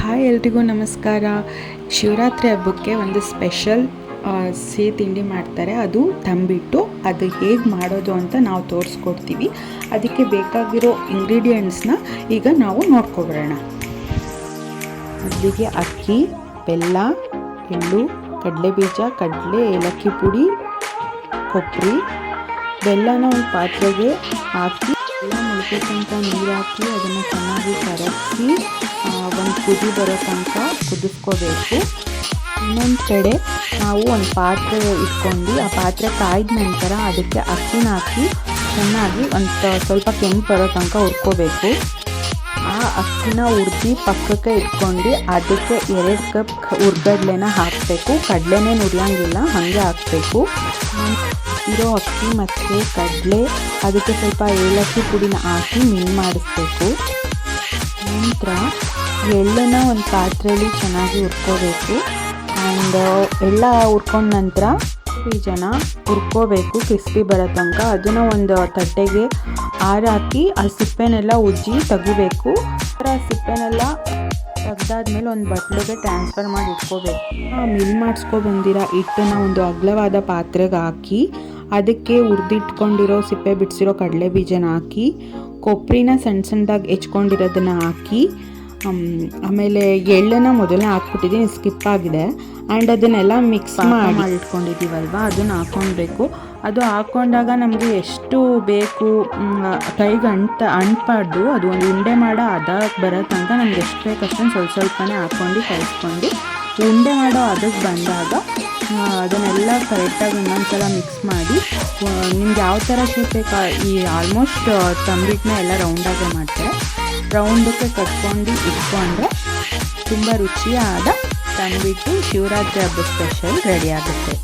Hi ಎಲ್ರಿಗೂ ನಮಸ್ಕಾರ. ಶಿವರಾತ್ರಿ ಹಬ್ಬಕ್ಕೆ ಒಂದು ಸ್ಪೆಷಲ್ ಸಿಹಿ ತಿಂಡಿ ಮಾಡ್ತಾರೆ, ಅದು ತಂಬಿಟ್ಟು. ಅದು ಹೇಗೆ ಮಾಡೋದು ಅಂತ ನಾವು ತೋರಿಸ್ಕೊಡ್ತೀವಿ. ಅದಕ್ಕೆ ಬೇಕಾಗಿರೋ ಇಂಗ್ರೀಡಿಯೆಂಟ್ಸ್ನ ಈಗ ನಾವು ನೋಡ್ಕೊಬರೋಣ. ಮೊದಲಿಗೆ ಅಕ್ಕಿ, ಬೆಲ್ಲ, ಎಳ್ಳು, ಕಡಲೆಬೀಜ, ಕಡಲೆ, ಏಲಕ್ಕಿ ಪುಡಿ, ಕೊಬ್ಬರಿ, ಬೆಲ್ಲನ ಒಂದು ಪಾತ್ರೆಗೆ ಹಾಕಿ ಎಲ್ಲ ಮೊಳಕೆ ತನಕ ನೀರು ಹಾಕಿ ಅದನ್ನು ಚೆನ್ನಾಗಿ ಕರಗಿಸಿ ಒಂದು ಕುದಿ ಬರೋ ತನಕ ಕುದಿಸ್ಕೋಬೇಕು. ಇನ್ನೊಂದು ಕಡೆ ನಾವು ಒಂದು ಪಾತ್ರೆ ಇಟ್ಕೊಂಡು ಆ ಪಾತ್ರೆ ಕಾಯ್ದ ನಂತರ ಅದಕ್ಕೆ ಅಕ್ಕಿನ ಹಾಕಿ ಚೆನ್ನಾಗಿ ಸ್ವಲ್ಪ ಕೆಂಪು ಬರೋ ತನಕ ಹುರ್ಕೋಬೇಕು. ಆ ಅಕ್ಕಿನ ಹುರಿದು ಪಕ್ಕಕ್ಕೆ ಇಟ್ಕೊಂಡು ಅದಕ್ಕೆ 2 ಕಪ್ ಹುರ್ಗಡ್ಲೆನ ಹಾಕಬೇಕು. ಕಡಲೆನೇ ಹುರಿಯೋಂಗಿಲ್ಲ, ಹಾಗೆ ಹಾಕಬೇಕು. ಇರೋ ಅಕ್ಕಿ ಮತ್ತು ಕಡಲೆ ಅದಕ್ಕೆ ಸ್ವಲ್ಪ ಏಲಕ್ಕಿ ಪುಡಿನ ಹಾಕಿ ಮಾಡಿಸ್ಬೇಕು. ನಂತರ ಎಳ್ಳನ್ನು ಒಂದು ಪಾತ್ರೆಯಲ್ಲಿ ಚೆನ್ನಾಗಿ ಹುರ್ಕೋಬೇಕು. ಆ್ಯಂಡ್ ಎಳ್ಳ ಹುರ್ಕೊಂಡ ನಂತರ ಬೀಜನ ಹುರ್ಕೋಬೇಕು ಕ್ರಿಸ್ಪಿ ಬರೋ ತನಕ. ಅದನ್ನು ಒಂದು ತಟ್ಟೆಗೆ ಹಾಕಿ ಆ ಸಿಪ್ಪೆನೆಲ್ಲ ಉಜ್ಜಿ ತೆಗಿಬೇಕು. ಆ ಸಿಪ್ಪೆನೆಲ್ಲ ತೆಗ್ದಾದ್ಮೇಲೆ ಒಂದು ಬಟ್ಲಿಗೆ ಟ್ರಾನ್ಸ್ಫರ್ ಮಾಡಿ ಇಟ್ಕೋಬೇಕು. ಮಾಡಿಸ್ಕೊಬಂದಿರೋ ಹಿಟ್ಟನ್ನು ಒಂದು ಅಗಲವಾದ ಪಾತ್ರೆಗೆ ಹಾಕಿ ಅದಕ್ಕೆ ಹುರಿದಿಟ್ಕೊಂಡಿರೋ ಸಿಪ್ಪೆ ಬಿಡಿಸಿರೋ ಕಡಲೆ ಬೀಜನ ಹಾಕಿ, ಕೊಬ್ಬರಿನ ಸಣ್ಣ ಸಣ್ಣದಾಗಿ ಹೆಚ್ಕೊಂಡಿರೋದನ್ನು ಹಾಕಿ, ಆಮೇಲೆ ಎಳ್ಳನ್ನು ಮೊದಲನೇ ಹಾಕ್ಬಿಟ್ಟಿದ್ದೀನಿ, ಸ್ಕಿಪ್ ಆಗಿದೆ. ಆ್ಯಂಡ್ ಅದನ್ನೆಲ್ಲ ಮಿಕ್ಸ್ ಮಾಡಿ ಇಟ್ಕೊಂಡಿದ್ದೀವಲ್ವ ಅದನ್ನು ಹಾಕ್ಕೊಳ್ಬೇಕು. ಅದು ಹಾಕ್ಕೊಂಡಾಗ ನಮಗೆ ಎಷ್ಟು ಬೇಕು ಕೈಗೆ ಅಂಟಬಾರ್ದು. ಅದು ಒಂದು ಉಂಡೆ ಮಾಡೋ ಬರೋ ತನಕ ನಮ್ಗೆ ಎಷ್ಟು ಬೇಕು ಅಷ್ಟೊಂದು ಸ್ವಲ್ಪನೇ ಹಾಕ್ಕೊಂಡು ಕಲಿಸ್ಕೊಂಡು ಉಂಡೆ ಮಾಡೋ ಅದಕ್ಕೆ ಬಂದಾಗ ಅದನ್ನೆಲ್ಲ ಕರೆಕ್ಟಾಗಿ ಇನ್ನೊಂದ್ಸಲ ಮಿಕ್ಸ್ ಮಾಡಿ ನಿಮ್ಗೆ ಯಾವ ಥರ ಶೇಪ್ ಬೇಕಾ. ಈ ಆಲ್ಮೋಸ್ಟ್ ತಂಬಿಟ್ಟನ್ನ ಎಲ್ಲ ರೌಂಡಾಗೆ ಮಾಡ್ತಾರೆ. ರೌಂಡಕ್ಕೆ ಕಟ್ಕೊಂಡು ಇಟ್ಕೊಂಡ್ರೆ ತುಂಬ ರುಚಿಯಾದ ತಂಬಿಟ್ಟು ಶಿವರಾತ್ರಿ ಹಬ್ಬದ ಸ್ಪೆಷಲ್ ರೆಡಿ ಆಗುತ್ತೆ.